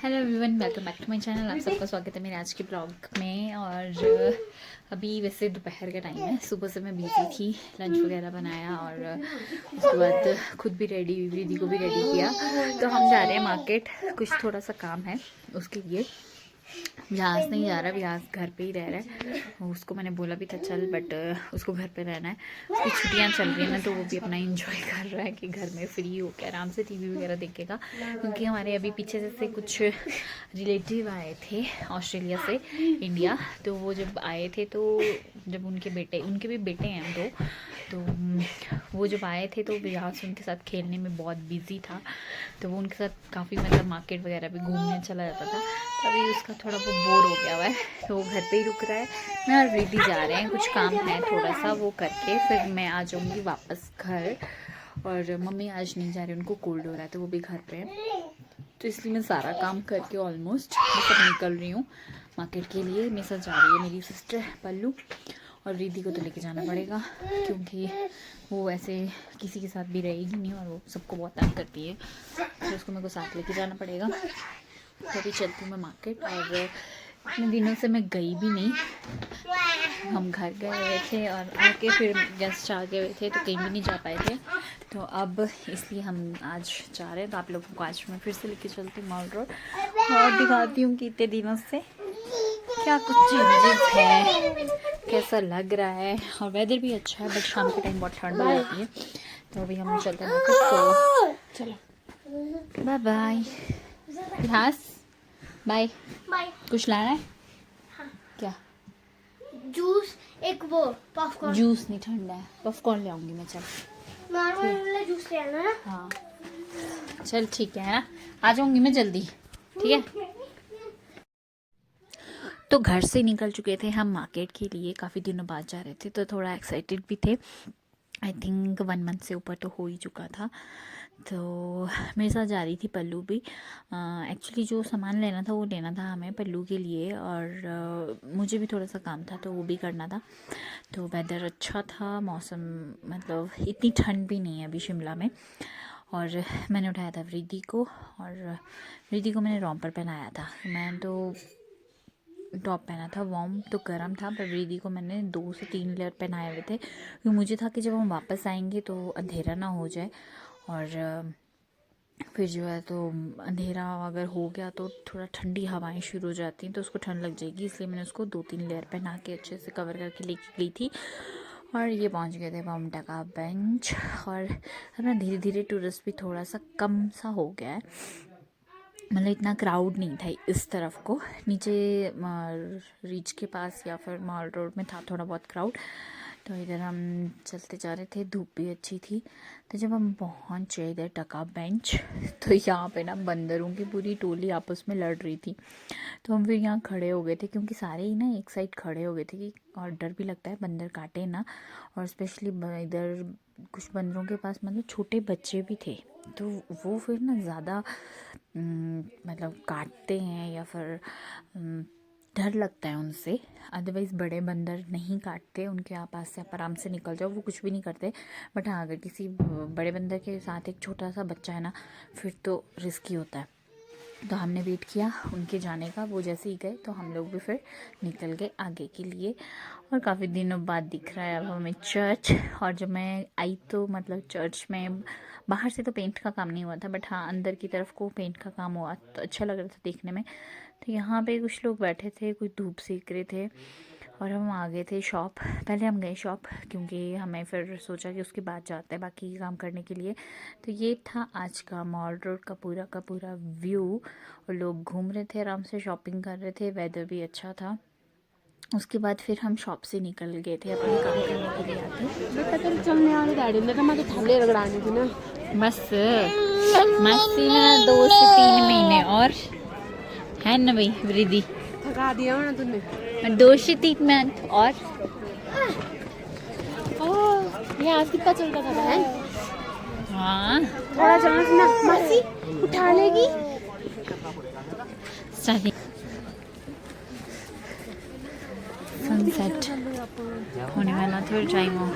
Hello everyone, welcome back to my channel. आप सबका स्वागत है मेरे आज के ब्लॉग में। और अभी वैसे दोपहर का टाइम है। सुबह से मैं बिजी थी, लंच वगैरह बनाया और उसके बाद खुद भी रेडी हुई, दीदी को भी रेडी किया। तो हम जा रहे हैं मार्केट, कुछ थोड़ा सा काम है उसके लिए। व्यास नहीं जा रहा, व्यास घर पे ही रह रहा है। उसको मैंने बोला भी था चल, बट उसको घर पे रहना है। उसकी छुट्टियां चल रही हैं ना, तो वो भी अपना एंजॉय कर रहा है कि घर में फ्री होकर आराम से टीवी वगैरह देखेगा। क्योंकि हमारे अभी पीछे से कुछ रिलेटिव आए थे ऑस्ट्रेलिया से इंडिया। तो वो जब आए थे, तो जब उनके भी बेटे हैं दो, तो वो जब आए थे तो व्यास उनके साथ खेलने में बहुत बिजी था। तो वो उनके साथ काफ़ी मतलब मार्केट वगैरह भी घूमने चला जाता था। तो अभी उसका थोड़ा वो बोर हो गया हुआ है, तो वो घर पे ही रुक रहा है। मैं और रिद्धि जा रहे हैं, कुछ काम है थोड़ा सा, वो करके फिर मैं आ जाऊँगी वापस घर। और मम्मी आज नहीं जा रही, उनको कोल्ड हो रहा है, तो वो भी घर पे है। तो इसलिए मैं सारा काम करके ऑलमोस्ट मैं सब निकल रही हूँ मार्केट के लिए। मेरे साथ जा रही है मेरी सिस्टर पल्लू, और रिद्धि को तो लेके जाना पड़ेगा क्योंकि वो ऐसे किसी के साथ भी रहेगी नहीं और वो सबको बहुत तंग करती है। तो उसको मेरे को साथ लेके जाना पड़ेगा। तो अभी चलती हूँ मैं मार्केट। और इतने दिनों से मैं गई भी नहीं, हम घर गए हुए थे और आके फिर गेस्ट आ गए हुए थे, तो कहीं भी नहीं जा पाए थे। तो अब इसलिए हम आज जा रहे हैं। तो आप लोगों को आज मैं फिर से लेके चलती हूँ मॉल रोड और दिखाती हूँ कि इतने दिनों से क्या कुछ चेंजेस है, कैसा लग रहा है। और वेदर भी अच्छा है, बट शाम के टाइम बहुत ठंड हो जाती है। तो अभी हम चलते हैं मार्केट। तो चलो, बाय बाय। घास बाय। बाय। कुछ लाना है? हाँ। क्या? जूस, एक वो पॉपकॉर्न। जूस नहीं, ठंडा है। पॉपकॉर्न ले आऊंगी मैं। चल नॉर्मल वाला जूस ले आना ना। हाँ चल ठीक है ना, आ जाऊंगी मैं जल्दी, ठीक है। तो घर से निकल चुके थे हम मार्केट के लिए, काफ़ी दिनों बाद जा रहे थे, तो थोड़ा एक्साइटेड भी थे। आई थिंक 1 मंथ से ऊपर तो हो ही चुका था। तो मेरे साथ जा रही थी पल्लू भी। एक्चुअली जो सामान लेना था वो लेना था हमें पल्लू के लिए, और मुझे भी थोड़ा सा काम था तो वो भी करना था। तो वेदर अच्छा था, मौसम मतलब इतनी ठंड भी नहीं है अभी शिमला में। और मैंने उठाया था रिद्धि को, और रिद्धि को मैंने रोम्पर पहनाया था। मैं तो टॉप पहना था वार्म, तो गर्म था, पर रिद्धि को मैंने 2 से 3 लेयर पहनाए हुए थे क्योंकि मुझे था कि जब हम वापस आएंगे तो अंधेरा ना हो जाए। और फिर जो है तो अंधेरा अगर हो गया तो थोड़ा ठंडी हवाएं शुरू हो जाती हैं तो उसको ठंड लग जाएगी, इसलिए मैंने उसको 2-3 लेयर पहना के अच्छे से कवर करके लेके गई थी। और ये पहुंच गए थे ममता का बेंच। और अपना धीरे धीरे टूरिस्ट भी थोड़ा सा कम सा हो गया है, मतलब इतना क्राउड नहीं था इस तरफ को। नीचे रीच के पास या फिर मॉल रोड में था थोड़ा बहुत क्राउड। तो इधर हम चलते जा रहे थे, धूप भी अच्छी थी। तो जब हम पहुँचे इधर टका बेंच, तो यहाँ पे ना बंदरों की पूरी टोली आपस में लड़ रही थी। तो हम फिर यहाँ खड़े हो गए थे क्योंकि सारे ही ना एक साइड खड़े हो गए थे कि, और डर भी लगता है बंदर काटे ना। और स्पेशली इधर कुछ बंदरों के पास मतलब छोटे बच्चे भी थे, तो वो फिर ना ज़्यादा मतलब काटते हैं या फिर डर लगता है उनसे। अदरवाइज़ बड़े बंदर नहीं काटते, उनके पास से आप आराम से निकल जाओ, वो कुछ भी नहीं करते। बट हाँ, अगर किसी बड़े बंदर के साथ एक छोटा सा बच्चा है ना, फिर तो रिस्की होता है। तो हमने वेट किया उनके जाने का, वो जैसे ही गए तो हम लोग भी फिर निकल गए आगे के लिए। और काफ़ी दिनों बाद दिख रहा है अब हमें चर्च। और जब मैं आई तो मतलब चर्च में बाहर से तो पेंट का काम नहीं हुआ था, बट हाँ अंदर की तरफ को पेंट का काम हुआ, तो अच्छा लग रहा था देखने में। तो यहाँ पे कुछ लोग बैठे थे, कुछ धूप सेक रहे थे, और हम आ गए थे शॉप। पहले हम गए शॉप क्योंकि हमें फिर सोचा कि उसके बाद जाते हैं बाकी काम करने के लिए। तो ये था आज का मॉल रोड का पूरा व्यू। और लोग घूम रहे थे, आराम से शॉपिंग कर रहे थे, वेदर भी अच्छा था। उसके बाद फिर हम शॉप से निकल गए थे अपने काम करने के लिए आगे। बेटा तेरी चलने वाली गाड़ी में तो मैं तो थल्ले रगड़ानी थी ना। बस मस्ती में 2 से 3 महीने और है ना भाई वृद्धि, थका दिया ना तूने। 2 से 3 मंथ और। ये आज कितना चलता था बहन? हाँ थोड़ा चलना था ना, मासी उठा लेगी। सही। सनसेट होने वाला थोड़ा टाइम हो।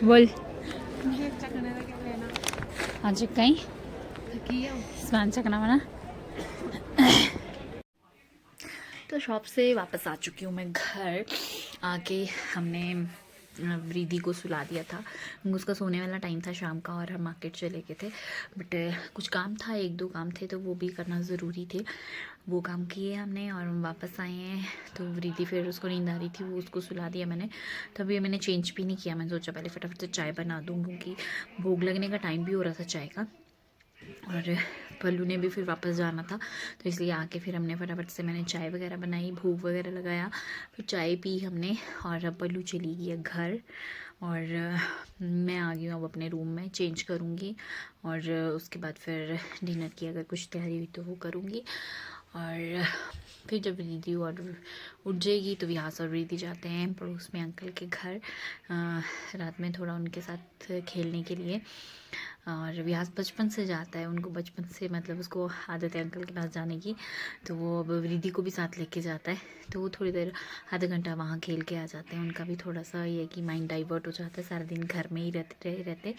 बोल आज कहीं सामान चकना बना। तो शॉप से वापस आ चुकी हूँ मैं घर। आके हमने रिद्धि को सुला दिया था, उसका सोने वाला टाइम था शाम का, और हम मार्केट चले गए थे। बट कुछ काम था, 1-2 काम थे, तो वो भी करना ज़रूरी थे। वो काम किए हमने और हम वापस आए हैं। तो रिद्धि फिर उसको नींद आ रही थी, वो उसको सुला दिया मैंने। तभी मैंने चेंज भी नहीं किया, मैंने सोचा पहले फटाफट से चाय बना दूँ, क्योंकि भोग लगने का टाइम भी हो रहा था चाय का। और पल्लू ने भी फिर वापस जाना था, तो इसलिए आके फिर हमने फटाफट से मैंने चाय वगैरह बनाई, भूख वगैरह लगाया, फिर चाय पी हमने। और अब पल्लू चली गई है घर, और मैं आ गई हूँ अब अपने रूम में, चेंज करूँगी और उसके बाद फिर डिनर की अगर कुछ तैयारी हुई तो वो करूँगी। और फिर जब रिद्धि और उठ जाएगी तो विहास और रिद्धि जाते हैं पड़ोस में अंकल के घर रात में थोड़ा उनके साथ खेलने के लिए। और विहास बचपन से जाता है, उनको बचपन से मतलब उसको आदत है अंकल के पास जाने की, तो वो अब रिद्धि को भी साथ लेके जाता है। तो वो थोड़ी देर आधा घंटा वहाँ खेल के आ जाते हैं। उनका भी थोड़ा सा ये है कि माइंड डाइवर्ट हो जाता है, सारा दिन घर में ही रहते।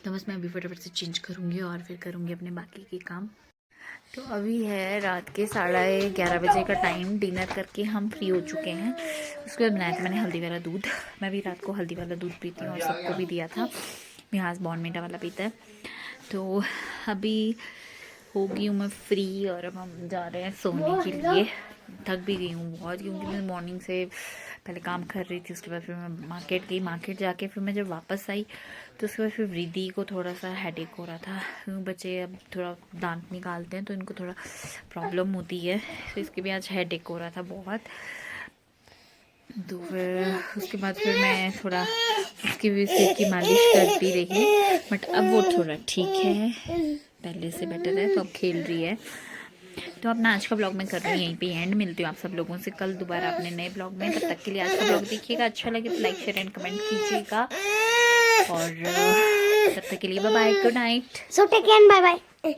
तो बस मैं अभी फटाफट से चेंज करूँगी और फिर करूँगी अपने बाकी के काम। तो अभी है रात के 11:30 बजे का टाइम। डिनर करके हम फ्री हो चुके हैं। उसके बाद बनाया था मैंने हल्दी वाला दूध। मैं भी रात को हल्दी वाला दूध पीती हूँ और सबको भी दिया था। मिहास बॉर्नविटा वाला पीता है। तो अभी हो गई हूँ मैं फ्री और अब हम जा रहे हैं सोने के लिए। थक भी गई हूँ बहुत, क्योंकि मैं मॉर्निंग से पहले काम कर रही थी, उसके बाद फिर मैं मार्केट गई। मार्केट जाके फिर मैं जब वापस आई तो उसके बाद फिर रिद्धि को थोड़ा सा हेडेक हो रहा था, क्योंकि बच्चे अब थोड़ा दांत निकालते हैं तो इनको थोड़ा प्रॉब्लम होती है, तो इसके भी आज हेडेक हो रहा था बहुत। तो फिर उसके बाद फिर मैं थोड़ा उसकी भी सिर की मालिश करती रही, बट अब वो थोड़ा ठीक है, पहले से बेटर है, तो अब खेल रही है। तो अपना आज का ब्लॉग मैं कर रही हूँ यहीं पे एंड। मिलती हूँ आप सब लोगों से कल दोबारा अपने नए ब्लॉग में। तब तक के लिए आज का ब्लॉग देखिएगा, अच्छा लगे तो लाइक शेयर एंड कमेंट कीजिएगा। और तब तक के लिए bye bye, good night. So take care, bye bye.